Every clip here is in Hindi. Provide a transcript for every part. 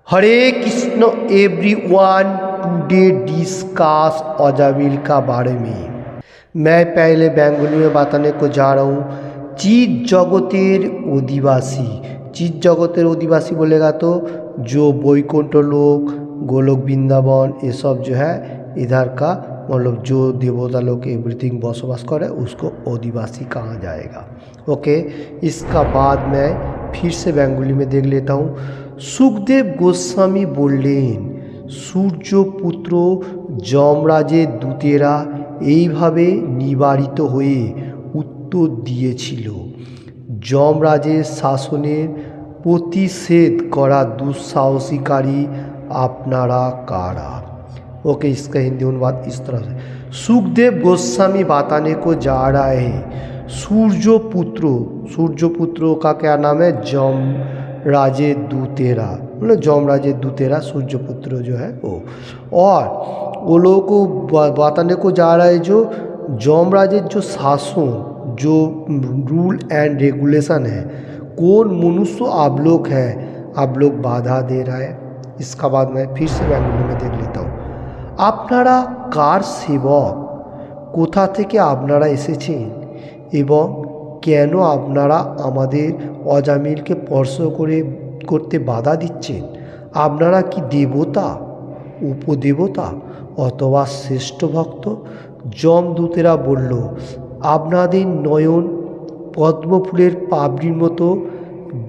हरे Krishna everyone. Today discuss Ajamil का बारे में। मैं पहले बेंगली में बताने को जा रहा हूँ। चीज जगतेर अधिवासी। चीज जगतेर अधिवासी बोलेगा तो जो वैकुंठ लोक, गोलोक, वृंदावन ये सब जो है इधर का मतलब जो देवता लोग एवरीथिंग बसवास करे उसको अधिवासी कहा जाएगा। ओके, इसका बाद मैं फिर से बेंगली में देख लेता हूँ। सुखदेव गोस्वामी বললেন, সূর্যপুত্র যমরাজের দূতেরা এইভাবে নিবারিত হয়ে উত্তর দিয়েছিল, যমরাজের শাসনের প্রতিষেধ করা দুঃসাহসিকারী আপনারা कारा। ओके, इसका हिंदी अनुवाद इस तरह से। सुखदेव गोस्वामी बताने को जा रहा है सूर्यपुत्र, सूर्यपुत्रों का क्या नाम है? जमराजे दूतेरा, मतलब जमराजे दूतेरा सूर्यपुत्र जो है वो। और वो लोगों को बताने को जा रहा है जो जमराजे जो शासन, जो रूल एंड रेगुलेशन है, कौन मनुष्य आप लोग है, आप लोग बाधा दे रहा है। इसका बाद मैं फिर से बेंगली में देख लेता हूँ। আপনারা কার সেবক? কোথা থেকে আপনারা এসেছেন এবং কেন আপনারা আমাদের অজামিলকে স্পর্শ করতে বাধা দিচ্ছেন? আপনারা কি দেবতা, উপদেবতা অথবা শ্রেষ্ঠ ভক্ত? যমদূতেরা বলল, আপনাদের নয়ন পদ্মফুলের পাপড়ির মতো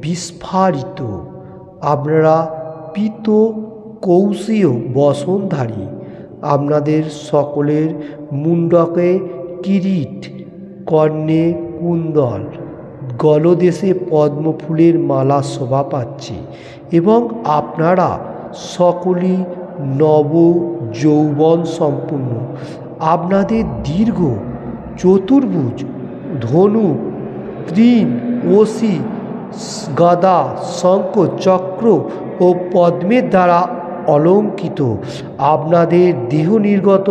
বিস্ফারিত, আপনারা পীত কৌশীয় বসনধারী, আপনাদের সকলের মুন্ডকে কিরীট, কর্ণে কুণ্ডল, গলদেশে পদ্মফুলের মালা শোভা পাচ্ছে এবং আপনারা সকলেই নব যৌবন সম্পূর্ণ। আপনাদের দীর্ঘ চতুর্ভুজ, ধনু, তৃণ, অসি, গদা, শঙ্খ, চক্র ও পদ্মের দ্বারা অলঙ্কিত, আপনাদের দেহ নির্গত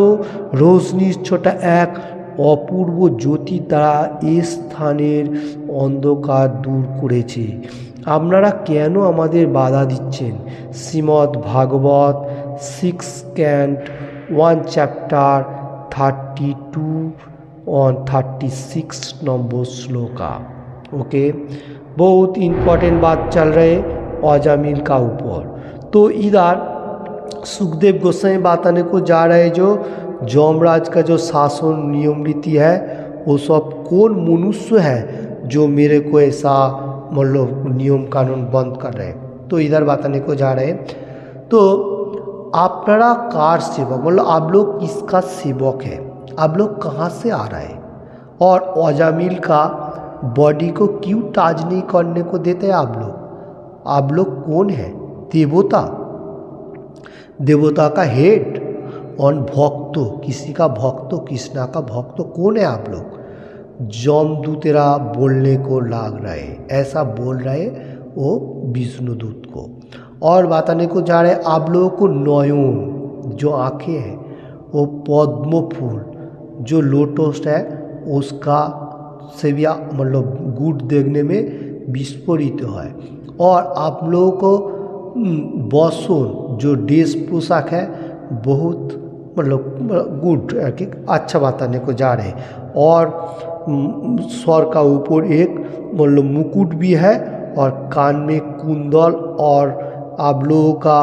রোশনির ছোটা এক অপূর্ব জ্যোতি দ্বারা এ স্থানের অন্ধকার দূর করেছে। আপনারা কেন আমাদের বাধা দিচ্ছেন? শ্রীমদ্ ভাগবত 6 कैंट 1 चैप्टर 32 और 36 नंबर श्लोका। ओके, बहुत इम्पोर्टेंट बात चल रहे अजामिल का ऊपर। तो इधर सुखदेव गोस्वामी बताने को जा रहे हैं जो जमराज का जो शासन नियम रीति है वो सब कौन मनुष्य है जो मेरे को ऐसा मतलब नियम कानून बंद कर रहे हैं। तो इधर बताने को जा रहे हैं। तो आपनारा कार सेवक, मतलब आप लोग किसका सेवक है, आप लोग कहाँ से आ रहे हैं और अजामिल का बॉडी को क्यों टाच नहीं करने को देते हैं आप लोग कौन है? देवता, देवता का हेड और भक्त, किसी का भक्त, कृष्णा का भक्त कौन है आप लोग? जमदूतेरा बोलने को लाग रहे, ऐसा बोल रहे वो विष्णुदूत को। और बताने को जा रहे आप लोगों को नयन, जो आँखें हैं वो पद्म फूल, जो लोटस है उसका से भी मतलब गुड देखने में विस्फोरित है। और आप लोगों को बसन, जो ड्रेस पोशाक है बहुत मतलब गुड कि अच्छा बताने को जा रहे हैं। और सर का ऊपर एक मतलब मुकुट भी है और कान में कुंडल, और आप लोगों का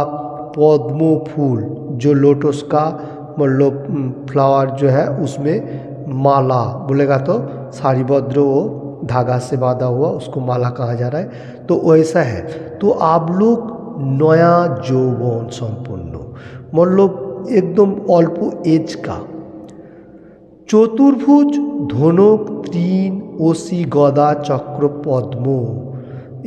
पद्म फूल जो लोटस का मतलब फ्लावर जो है उसमें माला बोलेगा तो सारिबद्र वो धागा से बांधा हुआ उसको माला कहा जा रहा है। तो वैसा है। तो आप लोग नया যৌবন সম্পন্ন, मतलब एकदम अल्प एज का, चतुर्भुज, धनुक, तीन, ओसी, गदा, चक्र, पद्म,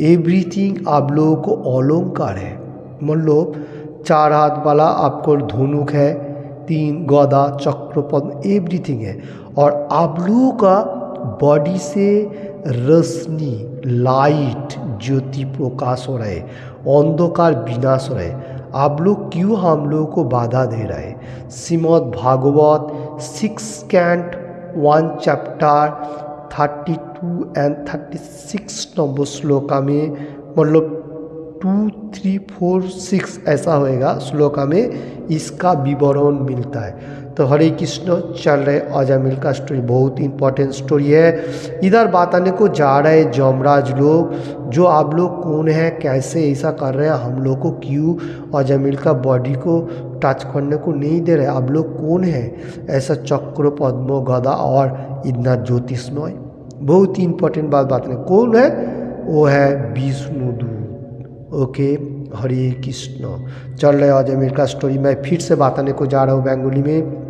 एवरीथिंग आप लोगों को अलंकार है। मतलब 4 हाथ वाला आपको धनुक है, 3 गदा, चक्र, पद्म, एवरीथिंग है। और आप लोगों का बॉडी से रोशनी, लाइट, ज्योति प्रकाश हो रहा है, अंधकार विनाश हो रहा है। आप लोग क्यों हम लोगों को बाधा दे रहे हैं? Shrimad Bhagwat 6 canto 1 chapter 32 and 36 number श्लोका में मतलब 2, 3, 4, 6 ऐसा होएगा श्लोका में इसका विवरण मिलता है। तो हरे कृष्ण चल रहे अजामिल का स्टोरी बहुत इंपॉर्टेंट स्टोरी है। इधर बताने को जा रहे जमराज लोग जो आप लोग कौन है, कैसे ऐसा कर रहे हैं, हम लोग को क्यों अजामिल का बॉडी को टच करने को नहीं दे रहे, आप लोग कौन है, ऐसा चक्र पद्म गदा और इतना ज्योतिषमय। बहुत ही इंपॉर्टेंट बात बताने कौन है, वो है विष्णुदूत। ओके हरे कृष्ण चल रहे अजमेर का स्टोरी मैं फिर से बताने को जा रहा हूँ बेंगोली में।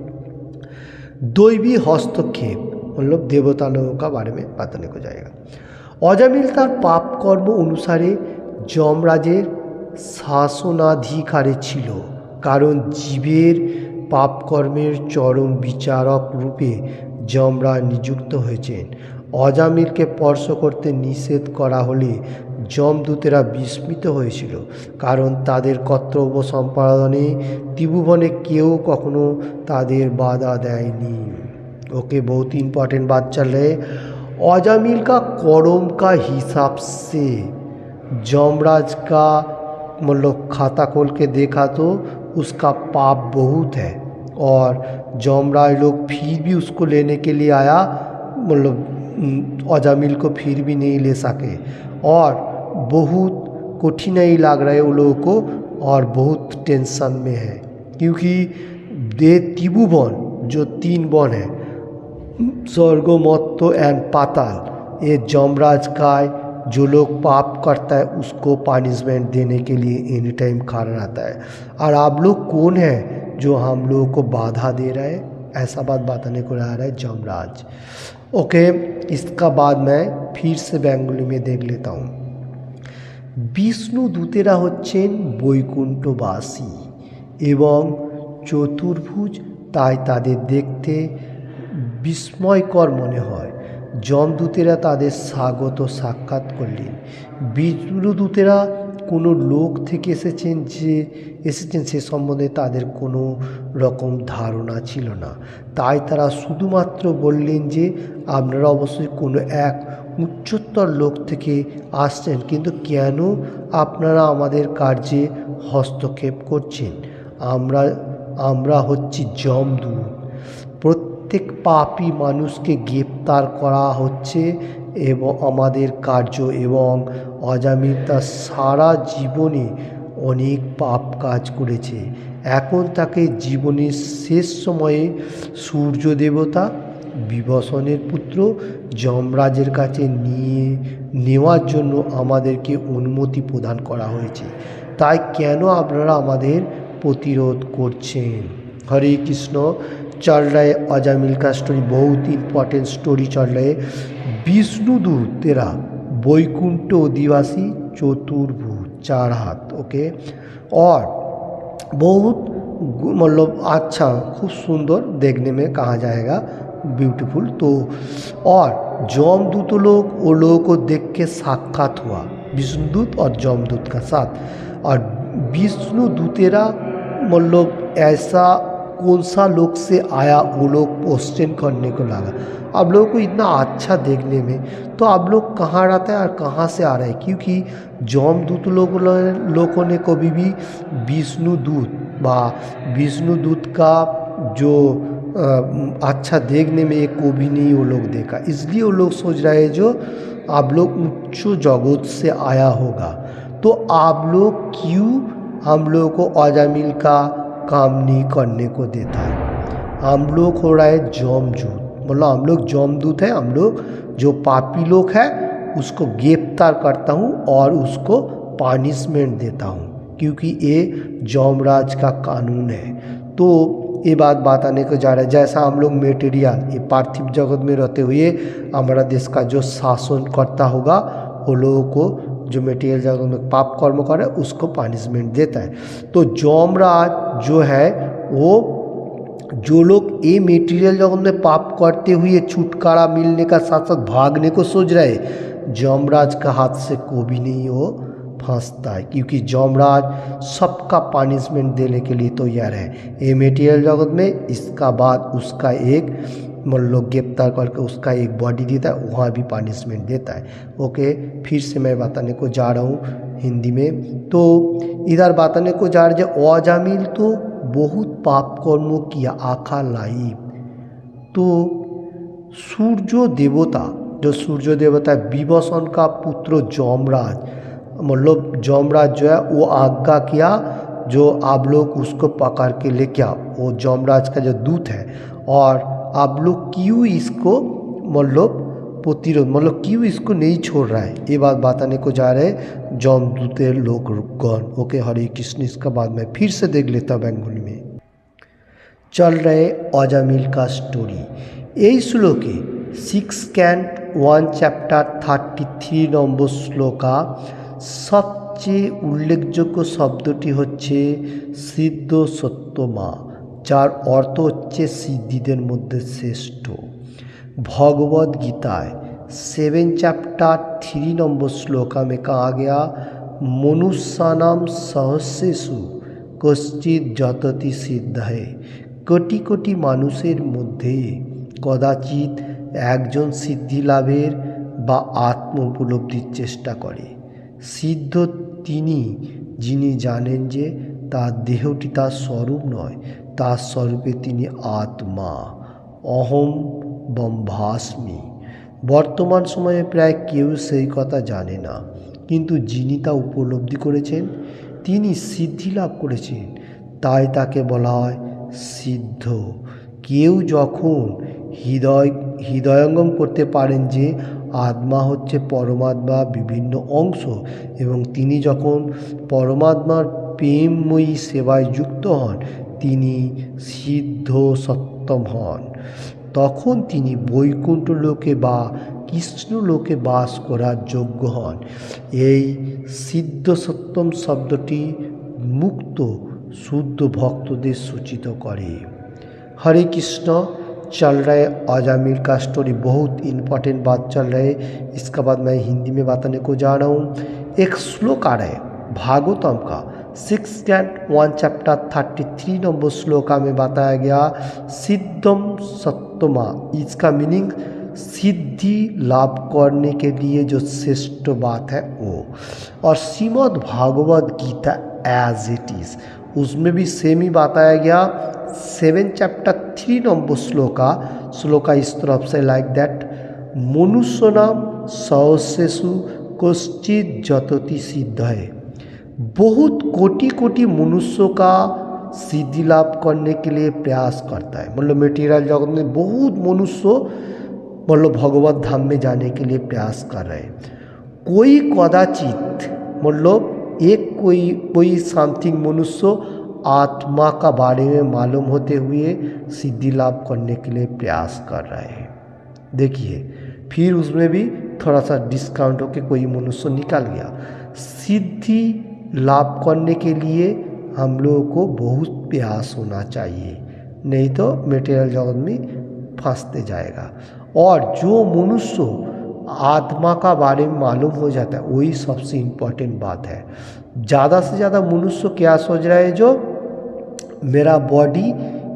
दैवी हस्तक्षेप मतलब देवता लोगों का बारे में बताने को जाएगा। अजामिल तार पाप कर्म अनुसारे যমরাজের শাসনাধিকারে ছিল, কারণ জীবের পাপকর্মের চরম বিচারক রূপে যমরাজ নিযুক্ত হয়েছেন। অজামিলকে স্পর্শ করতে নিষেধ করা হলে যমদূতেরা বিস্মিত হয়েছিল, কারণ তাদের কর্তব্য সম্পাদনে ত্রিভুবনে কেউ কখনো তাদের বাধা দেয়নি। ओके बहुत ही इम्पोर्टेंट बात चल रही है। अजामिल का कर्म का हिसाब से যমরাज का मतलब खाता खोल के देखा तो उसका पाप बहुत है, और যমরাज लोग फिर भी उसको लेने के लिए आया, मतलब अजामिल को फिर भी नहीं ले सके, और बहुत कठिनाई लग रहा है उन लोगों को, और बहुत टेंशन में है, क्योंकि दे त्रिभुवन जो 3 वन है स्वर्ग मर्त्य एंड पाताल, ये যমরাज का जो लोग पाप करता है उसको पनिशमेंट देने के लिए एनी टाइम खड़ा रहता है। और आप लोग कौन है जो हम लोगों को बाधा दे रहा है, ऐसा बात बताने को रहा है যমরাজ। ओके इसका बाद मैं फिर से बेंगली में देख लेता हूँ। বিষ্ণু দূতেরা হচ্ছেন বৈকুণ্ঠবাসী এবং চতুর্ভুজ, তাই তাদের দেখতে বিস্ময়কর মনে হয়। যমদূতেরা তাদের স্বাগত সাক্ষাৎ করলেন। বিষ্ণুদূতেরা কোনো লোক থেকে এসেছেন সে সম্বন্ধে তাদের কোনো রকম ধারণা ছিল না, তাই তারা শুধুমাত্র বললেন যে আপনারা অবশ্যই কোনো এক উচ্চতর লোক থেকে আসছেন, কিন্তু কেন আপনারা আমাদের কার্যে হস্তক্ষেপ করছেন? আমরা হচ্ছি যমদূত। প্রত্যেক পাপী মানুষকে গ্রেপ্তার করা হচ্ছে এবং আমাদের কার্য, এবং অজামিল তার সারা জীবনে অনেক পাপ কাজ করেছে। এখন তাকে জীবনের শেষ সময়ে সূর্য দেবতা বিভীষণের পুত্র যমরাজের কাছে নেওয়ার জন্য আমাদেরকে অনুমতি প্রদান করা হয়েছে, তাই কেন আপনারা আমাদের প্রতিরোধ করছেন? हरे कृष्ण चल रहे अजामिल का स्टोरी बहुत इंपॉर्टेंट स्टोरी चल रहे। विष्णुदूत तेरा वैकुंठ अधिवासी चतुर्भुज 4 हाथ। ओके और बहुत मतलब अच्छा खूब सुंदर देखने में कहा जाएगा ब्यूटीफुल। तो और जमदूत लोग वो लोगों को देख के साक्षात हुआ विष्णुदूत और जमदूत का साथ, और विष्णुदूतेरा मतलब ऐसा कौन सा लोग से आया वो लोग क्वेश्चन करने को लगा। आप लोगों को इतना अच्छा देखने में तो आप लोग कहाँ रहते हैं और कहाँ से आ रहे हैं, क्योंकि जमदूत लोगों ने कभी भी विष्णुदूत का जो अच्छा देखने में एक को भी नहीं वो लोग देखा, इसलिए वो लोग सोच रहे हैं जो आप लोग उच्च जगत से आया होगा, तो आप लोग क्यों हम लोगों को अजामिल का काम नहीं करने को देता है? हम लोग हो रहा है जमदूत, मतलब हम लोग जमदूत है, हम लोग जो पापी लोग है उसको गिरफ्तार करता हूँ और उसको पनिशमेंट देता हूँ, क्योंकि ये যমরাज का कानून है। तो ये बात बताने को जा रहा है, जैसा हम लोग मेटेरियल ये पार्थिव जगत में रहते हुए हमारा देश का जो शासन करता होगा वो लोगों को जो मेटेरियल जगत में पाप कर्म करे उसको पनिशमेंट देता है। तो যমরাज जो है वो जो लोग ये मेटेरियल जगत में पाप करते हुए छुटकारा मिलने का साथ साथ भागने को सोच रहे, যমরাज का हाथ से को भी नहीं वो फंसता है, क्योंकि যমরাज सबका पनिशमेंट देने के लिए तैयार है ये मेटेरियल जगत में। इसका बाद उसका एक लोग गिरफ्तार करके उसका एक बॉडी देता है, वहाँ भी पनिशमेंट देता है। ओके, फिर से मैं बताने को जा रहा हूँ हिंदी में। तो इधर बताने को जा रहे जो अजामिल तो बहुत पाप कर्म किया आखा लाइव। तो सूर्य देवता, जो सूर्य देवता है, विभीषण का पुत्र जमराज, मतलब जमराज जो है वो आज्ञा किया जो आप लोग उसको पकड़ के लेके आओ, वो जमराज का जो दूत है, और आप लोग क्यों इसको मतलब प्रतिरोध, मतलब क्यों इसको नहीं छोड़ रहा है, ये बात बताने को जा रहे जमदूतेर लोकगण। ओके, हरे कृष्ण। इसका बाद में फिर से देख लेता हूँ बेंगोली में। चल रहे अजामिल का स्टोरी। এই শ্লোকে 6 कैंट 1 চ্যাপ্টার 33 নম্বর শ্লোকা সবচেয়ে উল্লেখযোগ্য শব্দটি হচ্ছে সিদ্ধ সত্যমা, যার অর্থ হচ্ছে সিদ্ধিদের মধ্যে শ্রেষ্ঠ। भगवद गीताয় 7 चैप्टर 3 नंबर श्लोका में कहा गया मनुष्यानाम सहस्रेषु कश्चित जतति सिद्धये, कोटि कोटि मानुषेर मध्य कदाचित एकजन सिद्धि लाभेर बा आत्म उपलब्धिर चेष्टा करे। सिद्ध तिनी जिनी जानेन जे तार देहटी तार स्वरूप नय, तार स्वरूपे तिनी आत्मा। अहम ब्रह्मास्मि। बर्तमान समय प्राय केउ सेई कथा जाने ना, किन्तु जिनी ता उपलब्धि करेछेन तिनी सिद्धि लाभ करेछेन, ताई ताके बला हय सिद्ध। केउ जखन हृदयंगम करते पारेन जे आत्मा हच्छे परमात्मा विभिन्न अंश, एवं तिनी जखन परमात्मार प्रेममयी सेवाय युक्त हन तिनी सिद्ध सत्यम हन। तखन तिनी बैकुंठ लोके बा कृष्ण लोके बास करार योग्य हन। এই सिद्ध सत्यम शब्दटी मुक्त शुद्ध भक्तদের सूचित करे। हरे कृष्ण। चल रहे अजामिल का स्टोरी, बहुत इम्पोर्टेंट बात चल रहे। इसका बाद मैं हिंदी में बताने को जा रहा हूँ। एक श्लोक आ रहा है भागवतम का 6 कैंट 1 चैप्टर 33 नंबर श्लोका में बताया गया सिद्धम सत्यमा। इसका मीनिंग सिद्धि लाभ करने के लिए जो श्रेष्ठ बात है वो। और Shrimad Bhagwat Gita as it is, उसमें भी सेम ही बताया गया 7 चैप्टर 3 नंबर श्लोका इस तरफ से लाइक दैट मनुष्य नाम सहस्रेषु कश्चित जतति सिद्धये। बहुत कोटि कोटि मनुष्यों का सिद्धि लाभ करने के लिए प्रयास करता है। मतलब मेटीरियल जगत में बहुत मनुष्य मतलब भगवत धाम में जाने के लिए प्रयास कर रहे हैं। कोई कदाचित मतलब एक कोई समथिंग मनुष्य आत्मा का बारे में मालूम होते हुए सिद्धि लाभ करने के लिए प्रयास कर रहे हैं। देखिए फिर उसमें भी थोड़ा सा डिस्काउंट होकर कोई मनुष्य निकल गया। सिद्धि लाभ करने के लिए हम लोगों को बहुत प्रयास होना चाहिए, नहीं तो मेटेरियल जगत में फंसते जाएगा। और जो मनुष्य आत्मा का बारे में मालूम हो जाता है वही सबसे इम्पोर्टेंट बात है। ज़्यादा से ज़्यादा मनुष्य क्या सोच रहा है, जो मेरा बॉडी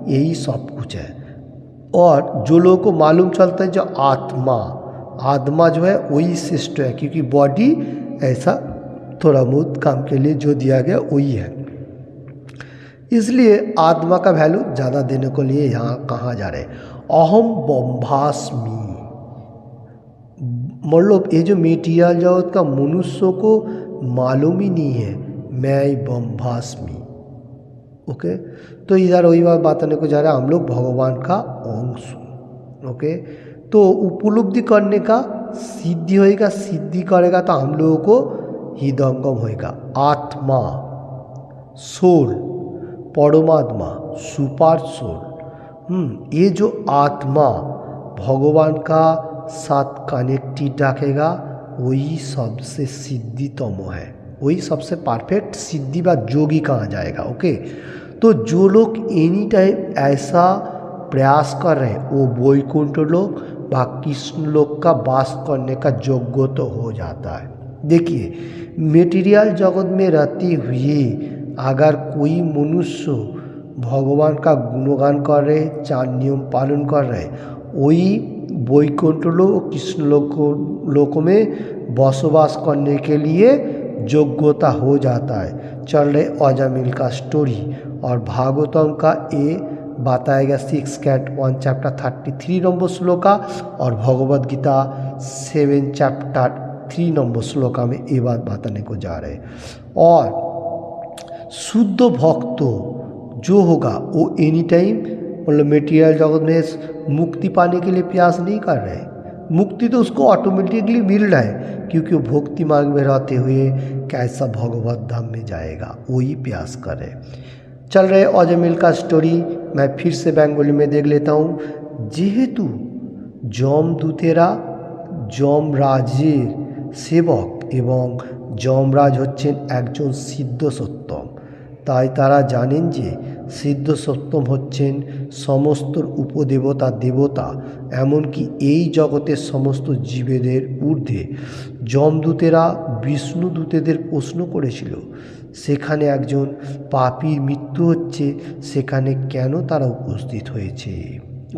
यही सब कुछ है। और जो लोगों को मालूम चलता है जो आत्मा जो है वही श्रेष्ठ है, क्योंकि बॉडी ऐसा थोड़ा बहुत काम के लिए जो दिया गया वही है। इसलिए आत्मा का वैल्यू ज़्यादा देने को लिए यहाँ कहाँ जा रहे हैं। अहम ब्रह्मास्मि, मतलब ये जो मेटीरियल जगत का मनुष्य को मालूम ही नहीं है मैं ब्रह्मास्मि। ओके, तो इधर वही बात बताने को जा रहा है हम लोग भगवान का अंश। ओके, तो उपलब्धि करने का सिद्धि होएगा, सिद्धि करेगा तो हम लोगों को हृदयंगम होएगा। आत्मा सोल, परमात्मा सुपर सोल, ये जो आत्मा भगवान का साथ कनेक्टेड रखेगा वही सबसे सिद्धितम है, वही सबसे परफेक्ट सिद्धि व योगी कहा जाएगा। ओके, तो जो लोग एनी टाइम ऐसा प्रयास कर रहे हैं वो वैकुंठ लोक व कृष्ण लोक का वास करने का योग्य तो हो जाता है। देखिए मेटीरियल जगत में रहते हुए अगर कोई मनुष्य भगवान का गुणगान कर रहे, चार नियम पालन कर रहे वही वैकुंठ लोक और कृष्ण लोक में बसवास करने के लिए योग्यता हो जाता है। चल रहे अजामिल का स्टोरी और भागवतम का ये बताया गया 6 कैट 1 चैप्टर 33 नंबर श्लोका और भगवद गीता 7 चैप्टर 3 नंबर श्लोका में ये बात बताने को जा रहे हैं। और शुद्ध भक्त जो होगा वो एनी टाइम मतलब मेटीरियल जगत में मुक्ति पाने के लिए प्रयास नहीं कर रहे। मुक्ति तो उसको ऑटोमेटिकली मिल रहा है क्योंकि वो भक्ति मार्ग में रहते हुए कैसा भगवत धाम में जाएगा वही प्रयास करे। चल रहे अजामिल का स्टोरी मैं फिर से बंगाली में देख लेता हूँ। जेहेतु जमदूतेरा যমরাজের সেবক এবং যমরাজ হচ্ছেন একজন সিদ্ধ সত্যম, তাই তারা জানেন যে সিদ্ধ সত্যম হচ্ছেন সমস্ত উপদেবতা দেবতা, এমনকি এই জগতের সমস্ত জীবেদের ঊর্ধ্বে। যমদূতেরা বিষ্ণুদূতেদের প্রশ্ন করেছিল সেখানে একজন পাপীর মৃত্যু হচ্ছে, সেখানে কেন তারা উপস্থিত হয়েছে।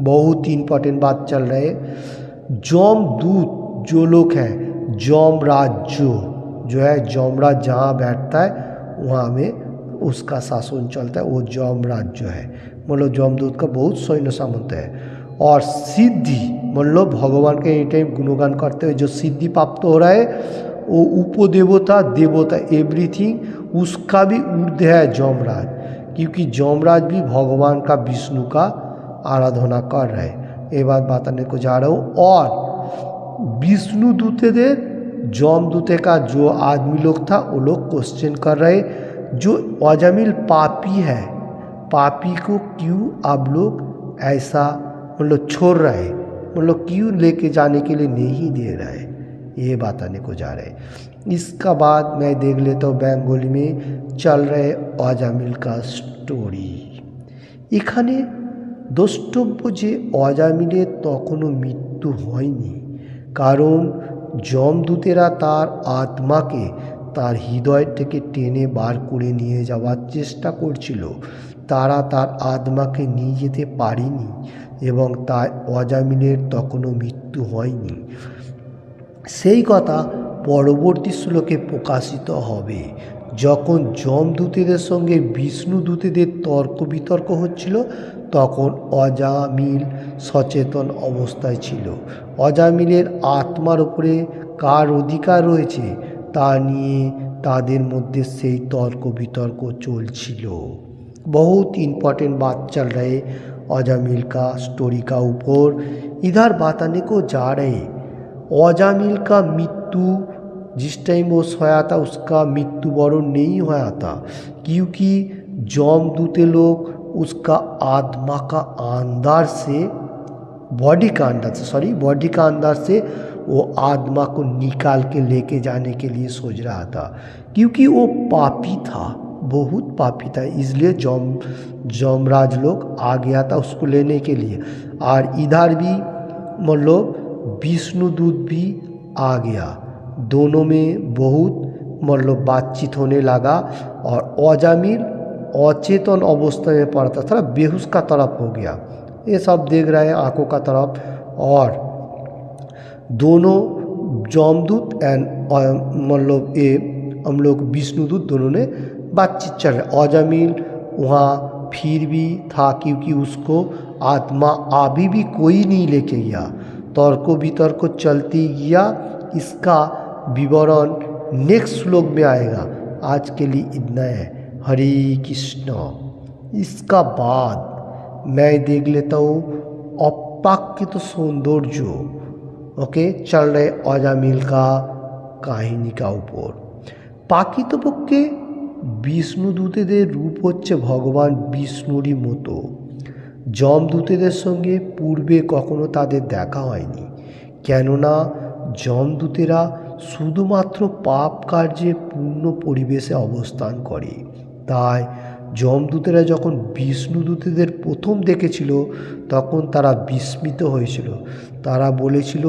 बहुत इम्पोर्टेंट बात चल रहा है। जमदूत जो लोग हैं, जमराज जो है जमराज जहाँ बैठता है वहाँ में उसका शासन चलता है, वो जमराज जो है मतलब जमदूत का बहुत सैन्य सामंत है। और सिद्धि मतलब भगवान के एनी टाइम गुणगान करते हुए जो सिद्धि प्राप्त हो रहा है वो उपदेवता देवता एवरीथिंग उसका भी ऊर्ध्व है जमराज, क्योंकि जमराज भी भगवान का विष्णु का आराधना कर रहे हैं। ये बात बताने को जा रहा हूँ। और विष्णु दूतेদের जमदूते का जो आदमी लोग था वो लोग क्वेश्चन कर रहे जो अजामिल पापी है, पापी को क्यों आप लोग ऐसा मतलब छोड़ रहे, मतलब क्यों लेके जाने के लिए नहीं दे रहे, ये बताने को जा रहे। इसका बाद मैं देख लेता हूँ बंगाली में चल रहे अजामिल का स्टोरी। এখানে দ্রষ্টব্য যে অজামিলের তখনও মৃত্যু হয়নি, কারণ যমদূতেরা তার আত্মাকে তার হৃদয় থেকে টেনে বার করে নিয়ে যাওয়ার চেষ্টা করছিল। তারা তার আত্মাকে নিয়ে যেতে পারেনি এবং তাই অজামিলের তখনও মৃত্যু হয়নি। সেই কথা পরবর্তী শ্লোকে প্রকাশিত হবে। যখন যমদূতেদের সঙ্গে বিষ্ণুদূতেদের তর্ক বিতর্ক হচ্ছিল তখন অজামিল সচেতন অবস্থায় ছিল। অজামিলের আত্মার উপরে কার অধিকার রয়েছে তা নিয়ে তাদের মধ্যে সেই তর্ক বিতর্ক চলছিল। बहुत इम्पोर्टेंट बात चल रहे अजामिल का स्टोरी का ऊपर। इधर बताने को जा रहे अजामिल का मृत्यु जिस टाइम वो सोया था उसका मृत्युवरण नहीं हुआ था, क्योंकि जमदूते लोग उसका आत्मा का अंदर से बॉडी का अंदर से वो आत्मा को निकाल के लेके जाने के लिए सोच रहा था, क्योंकि वो पापी था, बहुत पापी था, इसलिए जमराज लोग आ गया था उसको लेने के लिए। और इधर भी मतलब विष्णुदूत भी आ गया, दोनों में बहुत मतलब बातचीत होने लगा और अजामिल अचेतन अवस्था में पड़ा था, थोड़ा बेहोश का तरफ हो गया। ये सब देख रहे हैं आंखों का तरफ। और दोनों जमदूत एंड मतलब ये हम लोग विष्णुदूत दोनों ने बातचीत चल रहा। अजामिल वहाँ फिर भी था क्योंकि उसको आत्मा अभी भी कोई नहीं लेके गया, तर्क वितर्क चलती गया। इसका विवरण नेक्स्ट श्लोक में आएगा। आज के लिए इतना है। हरे कृष्ण। इसका बाद मैं देख लेता हूँ अप्राकृत सौंदर्य। ओके, चल रहे अजामिल का কাহিনী का ऊपर। প্রকৃতপক্ষে বিষ্ণুদূতেদের রূপ হচ্ছে ভগবান বিষ্ণুরই মতো। যমদূতেদের সঙ্গে পূর্বে কখনো তাদের দেখা হয়নি, কেননা যমদূতেরা শুধুমাত্র পাপ কার্যে পূর্ণ পরিবেশে অবস্থান করে। তাই যমদূতেরা যখন বিষ্ণুদূতেদের প্রথম দেখেছিল তখন তারা বিস্মিত হয়েছিল। তারা বলেছিল,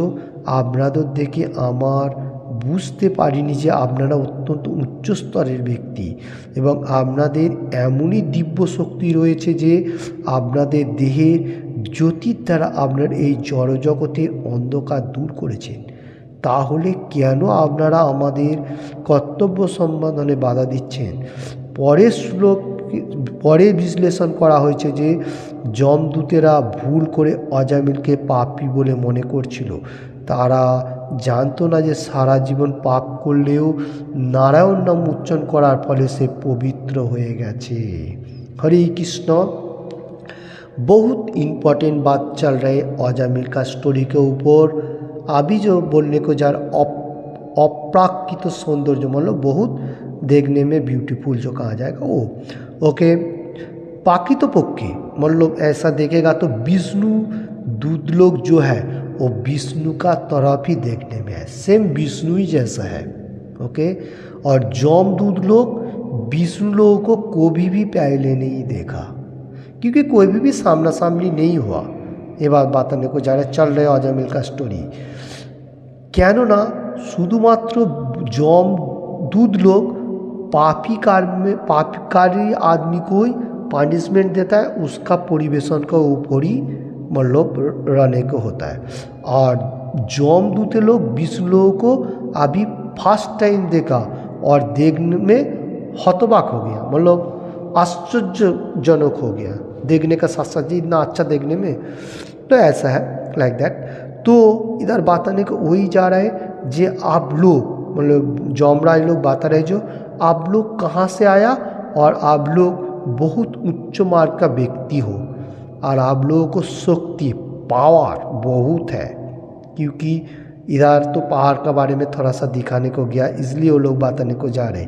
আপনাদের দেখে আমার বুঝতে পারিনি যে আপনারা অত্যন্ত উচ্চ স্তরের ব্যক্তি এবং আপনাদের এমনই দিব্য শক্তি রয়েছে যে আপনাদের দেহের জ্যোতির দ্বারা আপনার এই জড়জগতের অন্ধকার দূর করেছেন, তাহলে কেন আপনারা আমাদের কর্তব্য সম্পাদনে বাধা দিচ্ছেন? পরে বিশ্লেষণ করা হয়েছে যে যমদূতেরা ভুল করে অজামিলকে পাপী বলে মনে করছিল। তারা জানতো না যে সারা জীবন পাপ করলেও নারায়ণ নাম উচ্চারণ করার ফলে সে পবিত্র হয়ে গেছে। हरे कृष्ण। बहुत इम्पोर्टेंट बात चल रही है अजामिल का स्टोरी के ऊपर। अभी जो बोलने को जा रहा अप्राकृत सौंदर्य मतलब बहुत देखने में ब्यूटीफुल जो कहा जाएगा वो ओके। पाकितपक्षे मतलब ऐसा देखेगा तो विष्णु दूत लोग जो है वो विष्णु का तरफ ही देखने में है, सेम विष्णु ही जैसा है ओके। और जमदूत लोग विष्णु लोगों को कभी भी पहले नहीं देखा, क्योंकि कोई भी सामना सामनी नहीं हुआ। ये बात बताने को जा रहा चल रहे अजामिल का स्टोरी। কেননা শুধুমাত্র जमदूत लोग पापी आदमी को ही पनिशमेंट देता है, उसका परिवेशन का ऊपर ही मतलब रहने को होता है। और जमदूत लोग विष्णु लोगों को अभी फर्स्ट टाइम देखा और देखने में हतबाक हो गया, मतलब आश्चर्यजनक हो गया देखने का साथ साथ, इतना अच्छा देखने में। तो ऐसा है लाइक दैट। तो इधर बताने को वही जा रहा है जे आप लोग मतलब जमराज लोग बता रहे जो आप लोग कहाँ से आया और आप लोग बहुत उच्च मार्ग का व्यक्ति हो और आप लोगों को शक्ति पावर बहुत है, क्योंकि इधर तो पहाड़ का बारे में थोड़ा सा दिखाने को गया इसलिए वो लोग बताने को जा रहे।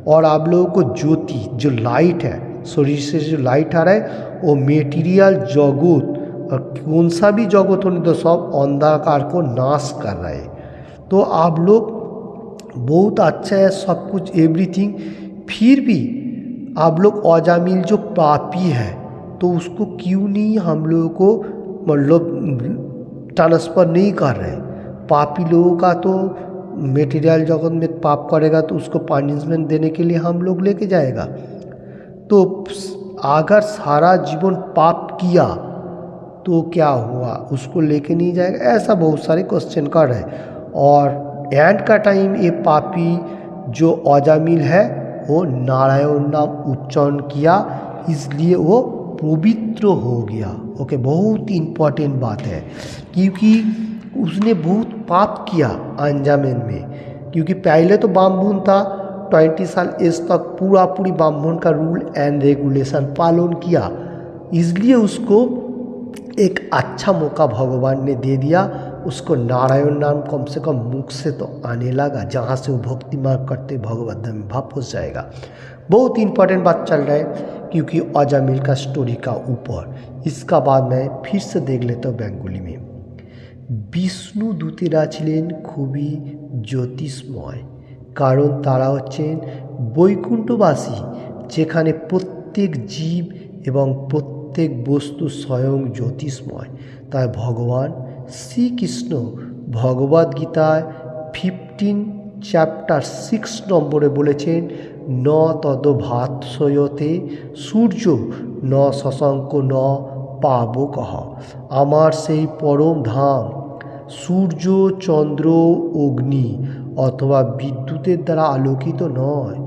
और आप लोगों को ज्योति जो लाइट है, शरीर से जो लाइट आ रहा है वो मेटीरियल जगत और कौन सा भी जगत होने तो सब अंधकार को नाश कर रहा है। तो आप लोग बहुत अच्छा है सब कुछ एवरीथिंग, फिर भी आप लोग अजामिल जो पापी है तो उसको क्यों नहीं हम लोगों को मतलब ट्रांसफर नहीं कर रहे। पापी लोगों का तो मेटीरियल जगत में पाप करेगा तो उसको पनिशमेंट देने के लिए हम लोग लेके जाएगा। तो अगर सारा जीवन पाप किया तो क्या हुआ, उसको लेके नहीं जाएगा, ऐसा बहुत सारे क्वेश्चन कर रहे हैं। और एंड का टाइम ये पापी जो अजामिल है वो नारायण नाम उच्चारण किया इसलिए वो पवित्र हो गया ओके। बहुत इम्पोर्टेंट बात है, क्योंकि उसने बहुत पाप किया अंजामेन में, क्योंकि पहले तो ब्राह्मण था 20 साल एज तक पूरी ब्राह्मण का रूल एंड रेगुलेशन पालन किया, इसलिए उसको एक अच्छा मौका भगवान ने दे दिया। उसको नारायण नाम कम से कम मुख से तो आने लगा, जहाँ से वो भक्ति मार्ग करते भगवत धाम में भाव पहुँच जाएगा। बहुत इंपॉर्टेंट बात चल रहा है क्योंकि अजामिल का स्टोरी का ऊपर। इसका बाद मैं फिर से देख लेता हूँ बेंगोली में। विष्णु दूतेरा छिलेन खूबी ज्योतिषमय, कारण तारा हच्छेन बैकुंठबासी, जेखाने प्रत्येक जीव एवं प्रत्येक वस्तु स्वयं ज्योतिषमय। ताई भगवान श्री कृष्ण भगवद गीताय 15 चैप्टर 6 नम्बरे बोलेছেন न तद्भासयते सूर्य न शशांक न पावकः। आमार सेई परम धाम सूर्य चंद्र अग्नि अथवा विद्युतेर द्वारा आलोकित नय।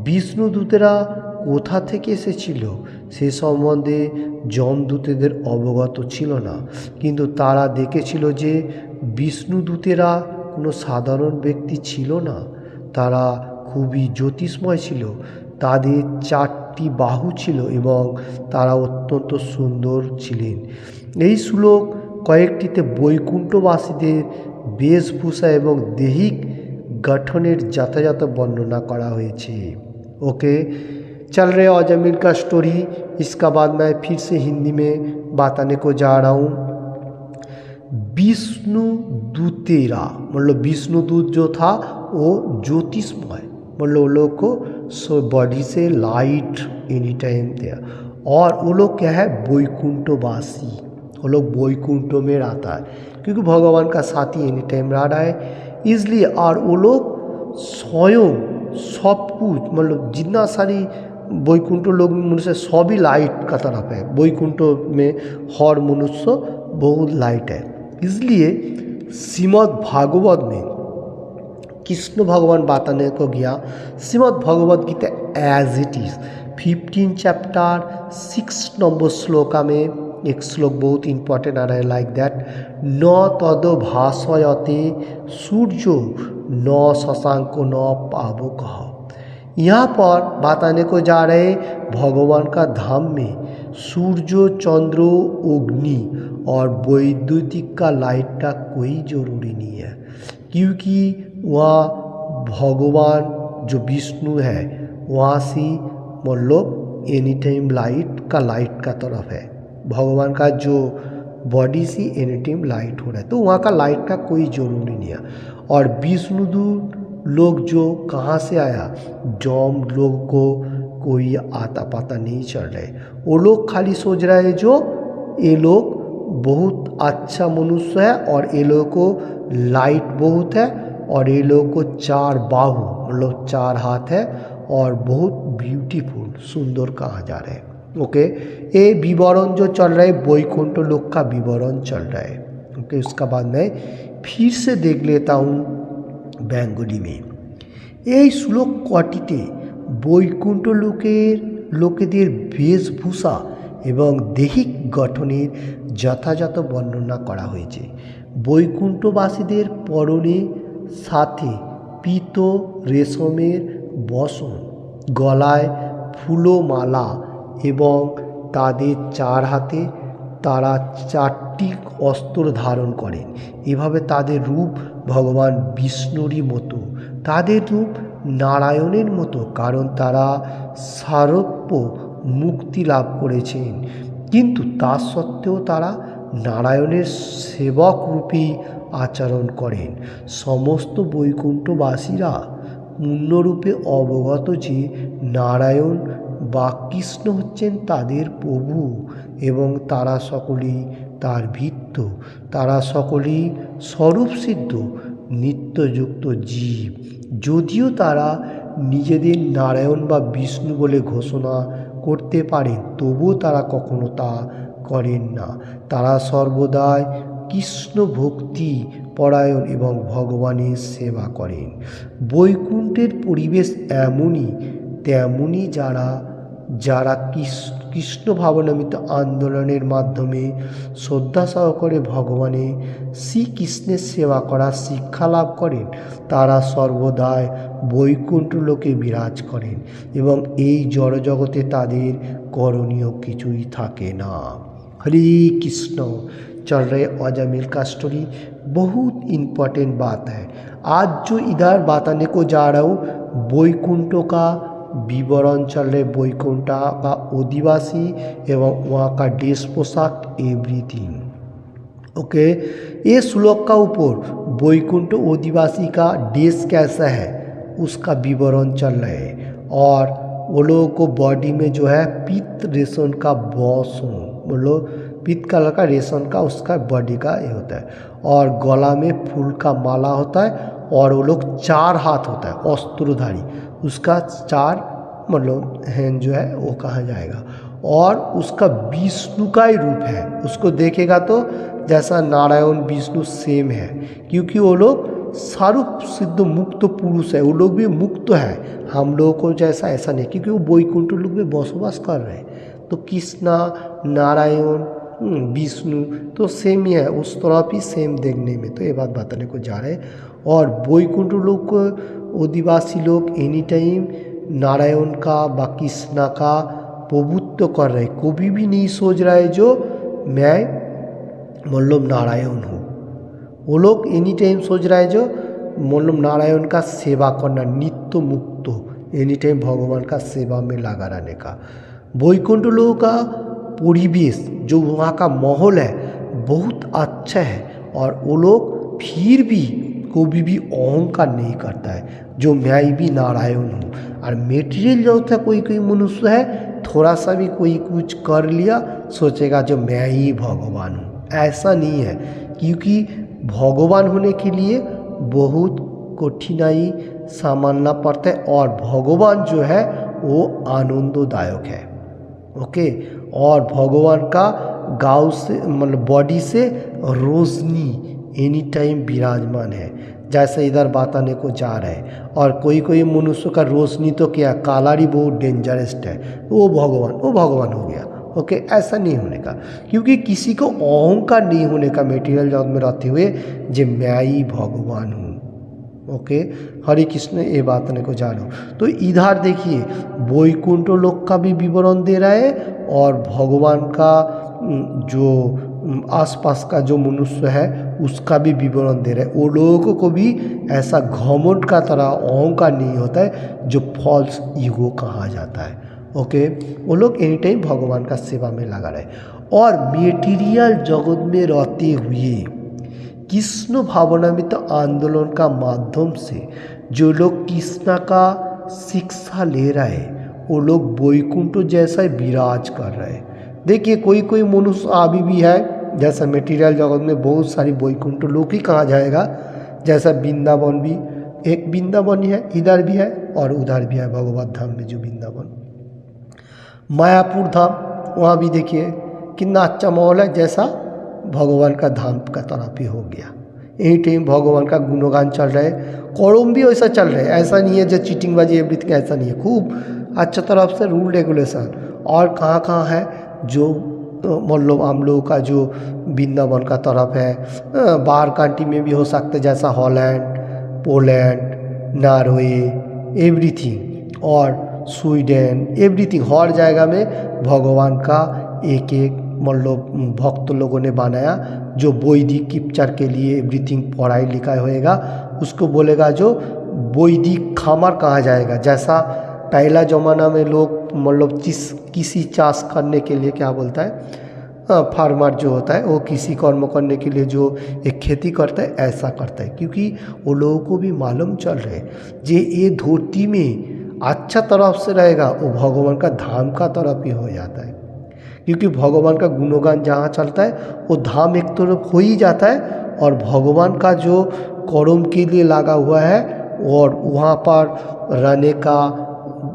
विष्णुदूतेरा कोथा थेके एसेछिल से सम्बन्धे जमदूतेদের अवगत छिल ना, किन्तु तारा देखेछिल जे विष्णुदूतेरा कोनो साधारण व्यक्ति छिल ना, तारा खूबই ज्योतिषमय छिल। ताদের 4টি বাহু ছিল এবং তারা অত্যন্ত সুন্দর ছিলেন। এই শ্লোক কয়েকটিতে বৈকুণ্ঠবাসীদের বেশভূষা এবং দৈহিক গঠনের যথাযথ বর্ণনা करा হয়েছে। ओके, चल रहे अजामिल का स्टोरी। इसका बाद मैं फिर से हिंदी में बताने को जा रहा हूँ। विष्णुदूतेरा मतलब विष्णुदूत जो था वो ज्योतिषमय, मतलब वो लोग को बॉडी से लाइट एनी टाइम थे। और वो लोग क्या है बैकुंठवासी, वो लोग बैकुंठ में रहता है क्योंकि भगवान का साथी एनी टाइम रह रहा है इसलिए। और वो लोग स्वयं सब कुछ मतलब जितना सारी বৈকুণ্ঠ লোক মনুষ্য सभी लाइट का तरफ है। वैकुंठ में हर मनुष्य बहुत लाइट है। इसलिए श्रीमद् भागवत में कृष्ण भगवान बताने को गया, Shrimad Bhagavad Gita as it is 15 chapter 6 number श्लोका में एक श्लोक बहुत इंपॉर्टेंट आ रहा है, लाइक दैट न तद भाषयते सूर्यो न शशांको न पावक। यहाँ पर बताने को जा रहे भगवान का धाम में सूर्य, चंद्र, अग्नि और वैद्युतिक का लाइट का कोई ज़रूरी नहीं है, क्योंकि वहाँ भगवान जो विष्णु है वहाँ से मतलब एनी टाइम लाइट का तरफ है। भगवान का जो बॉडी से एनी टाइम लाइट हो रहा है, तो वहाँ का लाइट का कोई ज़रूरी नहीं है। और विष्णुदूत लोग जो कहाँ से आया, जॉम लोग को कोई आता पता नहीं चल रहे। वो लोग खाली सोच रहे हैं जो ये लोग बहुत अच्छा मनुष्य है और ये लोग को लाइट बहुत है और ये लोग को 4 बाहु मतलब 4 हाथ है और बहुत ब्यूटीफुल सुंदर कहा जा रहा है। ओके, ये विवरण जो चल रहा है वैकुंठ लोक का विवरण चल रहा है। ओके, उसका बाद मैं फिर से देख लेता हूँ বেঙ্গলি में। এই শ্লোক কটিতে বৈকুণ্ঠ লোকেদের বেশভূষা এবং দৈহিক গঠনের যথাযথ বর্ণনা করা হয়েছে। বৈকুণ্ঠবাসীদের পরনে সাথে পীত রেশমের বসন, গলায় ফুলমালা এবং তাদের 4 হাতে তারা 4টি অস্ত্র ধারণ করেন। এভাবে তাদের রূপ ভগবান বিষ্ণুরই মতো, তাদের রূপ নারায়ণের মতো, কারণ তারা সারূপ্য মুক্তি লাভ করেছেন। কিন্তু তা সত্ত্বেও তারা নারায়ণের সেবক রূপেই আচরণ করেন। সমস্ত বৈকুণ্ঠবাসীরা পূর্ণরূপে অবগত যে নারায়ণ বা কৃষ্ণ হচ্ছেন তাদের প্রভু এবং তারা সকলেই তার ভৃত্য, তারা সকলেই স্বরূপসিদ্ধ নিত্যযুক্ত জীব। যদিও তারা নিজেদের নারায়ণ বা বিষ্ণু বলে ঘোষণা করতে পারেন, তবুও তারা কখনো তা করেন না। তারা সর্বদাই কৃষ্ণ ভক্তি পরায়ণ এবং ভগবানের সেবা করেন। বৈকুণ্ঠের পরিবেশ এমনই তেমনই যারা কৃষ্ণ ভাবনামৃত আন্দোলনের মাধ্যমে শ্রদ্ধা সহকারে ভগবানের শ্রীকৃষ্ণের সেবা করার শিক্ষা লাভ করেন, তারা সর্বদাই বৈকুণ্ঠ লোকে বিরাজ করেন এবং এই জড়জগতে তাদের করণীয় কিছুই থাকে না। हरे कृष्ण। चल रहे अजामिल का स्टोरी, बहुत इम्पोर्टेंट बात है। आज जो इधर बताने को जा रहा हूँ वैकुंठ का विवरण चल रहे, वैकुंठ का आदिवासी एवं वहाँ का ड्रेस पोशाक एवरीथिंग। ओके, ये श्लोक का ऊपर वैकुंठ आदिवासी का ड्रेस कैसा है उसका विवरण चल रहा है। और वो लोगों को बॉडी में जो है पीत रेशम का बॉसों, बोलो पीत कलर का रेशम का उसका बॉडी का ये होता है, और गला में फूल का माला होता है, और वो लोग 4 हाथ होता है अस्त्रधारी, उसका 4 मतलब हैंड जो है वो कहा जाएगा। और उसका विष्णु का ही रूप है, उसको देखेगा तो जैसा नारायण विष्णु सेम है, क्योंकि वो लोग सारूप सिद्ध मुक्त पुरुष है, वो लोग भी मुक्त है, हम लोगों को जैसा ऐसा नहीं, क्योंकि वो वैकुंठ लोक में बसवास कर रहे हैं। तो कृष्णा नारायण विष्णु तो सेम ही है, उस तरफ ही सेम देखने में। तो ये बात बताने को जा रहे हैं। और वैकुंठ लोक आदिवासी लोग एनी टाइम नारायण का व कृष्णा का प्रभुत्व कर रहे, कभी भी नहीं सोच रहा है जो मैं मतलब नारायण हूँ। वो लोग एनी टाइम सोच रहा है जो मतलब नारायण का सेवा करना, नित्य मुक्त एनी टाइम भगवान का सेवा में लगा रहने का। वैकुंठ लोगों का परिवेश जो वहाँ का माहौल है बहुत अच्छा है, और वो लोग फिर भी कभी भी अहंकार नहीं करता है जो मैं भी नारायण हूँ। और मेटेरियल जो होता है कोई मनुष्य है थोड़ा सा भी कोई कुछ कर लिया सोचेगा जो मैं ही भगवान हूँ, ऐसा नहीं है। क्योंकि भगवान होने के लिए बहुत कठिनाई सामना पड़ता है, और भगवान जो है वो आनंददायक है। ओके, और भगवान का गाँव से मतलब बॉडी से रोशनी एनी टाइम विराजमान है, जैसे इधर बताने को जा रहे हैं। और कोई कोई मनुष्य का रोशनी तो क्या कालारी बहुत डेंजरस है, वो भगवान हो गया। ओके, ऐसा नहीं होने का, क्योंकि किसी को अहंकार नहीं होने का मेटीरियल जगत में रहते हुए जे मैं ही भगवान हूँ। ओके, हरे कृष्ण ये बात ने को जानो। तो इधर देखिए वैकुंठ लोक का भी विवरण दे रहा है और भगवान का जो आसपास का जो मनुष्य है उसका भी विवरण दे रहे हैं। वो लोगों को भी ऐसा घमंड का तरह अहंकार नहीं होता है जो फॉल्स ईगो कहा जाता है। ओके, वो लोग एनी टाइम भगवान का सेवा में लगा रहे और मेटीरियल जगत में रहते हुए कृष्ण भावनामृत आंदोलन का माध्यम से जो लोग कृष्णा का शिक्षा ले रहे हैं वो लोग वैकुंठ जैसा विराज कर रहे हैं। देखिए कोई कोई मनुष्य अभी भी है, जैसा मेटीरियल जगत में बहुत सारी वैकुंठ लोक ही कहा जाएगा, जैसा वृंदावन भी एक वृंदावन ही है, इधर भी है और उधर भी है भगवत धाम में जो वृंदावन। मायापुर धाम वहाँ भी देखिए कितना अच्छा माहौल है, जैसा भगवान का धाम का तरफ ही हो गया। यही टाइम भगवान का गुणगान चल रहा है, कौरम भी वैसा चल रहा है। ऐसा नहीं है जो चीटिंगबाजी एवरीथिंग, ऐसा नहीं है, खूब अच्छा तरफ से रूल रेगुलेशन। और कहाँ कहाँ है जो मतलब हम लोगों का जो वृंदावन का तरफ है, बाहर कंट्री में भी हो सकता है, जैसा हॉलैंड, पोलैंड, नॉर्वे, एवरीथिंग और स्वीडन, एवरीथिंग हर जगह में भगवान का एक एक मतलब भक्त लोगों ने बनाया जो वैदिक किप्चर के लिए एवरीथिंग पढ़ाई लिखाई होएगा, उसको बोलेगा जो वैदिक खामर कहा जाएगा। जैसा पहला ज़माना में लोग मतलब किसी चाष करने के लिए क्या बोलता है, फार्मर जो होता है वो किसी कर्म करने के लिए जो एक खेती करता है ऐसा करता है, क्योंकि वो लोगों को भी मालूम चल रहे जे ये धरती में अच्छा तरफ से रहेगा वो भगवान का धाम का तरफ ही हो जाता है। क्योंकि भगवान का गुणगान जहाँ चलता है वो धाम एक तरफ हो ही जाता है और भगवान का जो कर्म के लिए लगा हुआ है और वहाँ पर रहने का